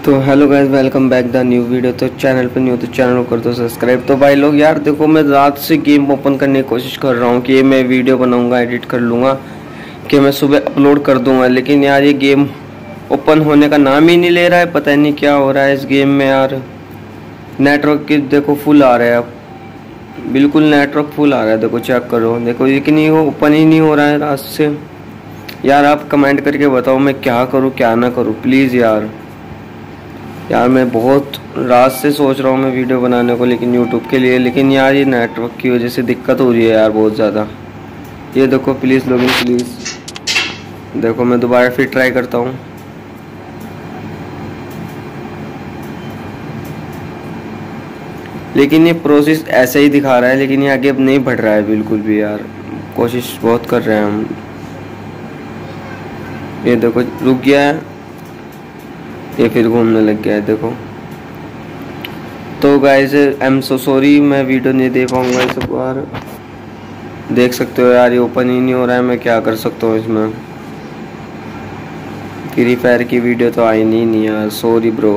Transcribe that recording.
तो hello guys, welcome back the new video. तो channel पर न्यू तो चैनल को कर दो सब्सक्राइब। तो भाई लोग यार देखो, मैं रात से गेम ओपन करने की कोशिश कर रहा हूँ कि ये मैं वीडियो बनाऊंगा, एडिट कर लूँगा, कि मैं सुबह अपलोड कर दूंगा, लेकिन यार ये गेम ओपन होने का नाम ही नहीं ले रहा है। पता नहीं क्या हो रहा है इस गेम में यार। नेटवर्क की देखो फुल आ रहा है, अब बिल्कुल नेटवर्क फुल आ रहा है। देखो चेक करो, देखो लेकिन ये ओपन ही नहीं हो रहा है रात से। यार आप कमेंट करके बताओ मैं क्या करूँ क्या ना करूँ प्लीज़ यार। मैं बहुत रात से सोच रहा हूँ मैं वीडियो बनाने को, लेकिन यूट्यूब के लिए, लेकिन यार ये नेटवर्क की वजह से दिक्कत हो रही है यार बहुत ज़्यादा। ये देखो प्लीज़ लोगिन प्लीज़। देखो मैं दोबारा फिर ट्राई करता हूँ। लेकिन ये प्रोसेस ऐसे ही दिखा रहा है, लेकिन ये आगे अब नहीं बढ़ रहा है बिल्कुल भी यार। कोशिश बहुत कर रहे हैं हम। ये देखो रुक गया है, ये फिर घूमने लग गया है देखो। तो guys I am so sorry, मैं वीडियो नहीं दे पाऊंगा इस बार। देख सकते हो यार ये ओपन ही नहीं हो रहा है। मैं क्या कर सकता हूँ इसमें। फ्री फायर की वीडियो तो आई नहीं यार, सॉरी ब्रो।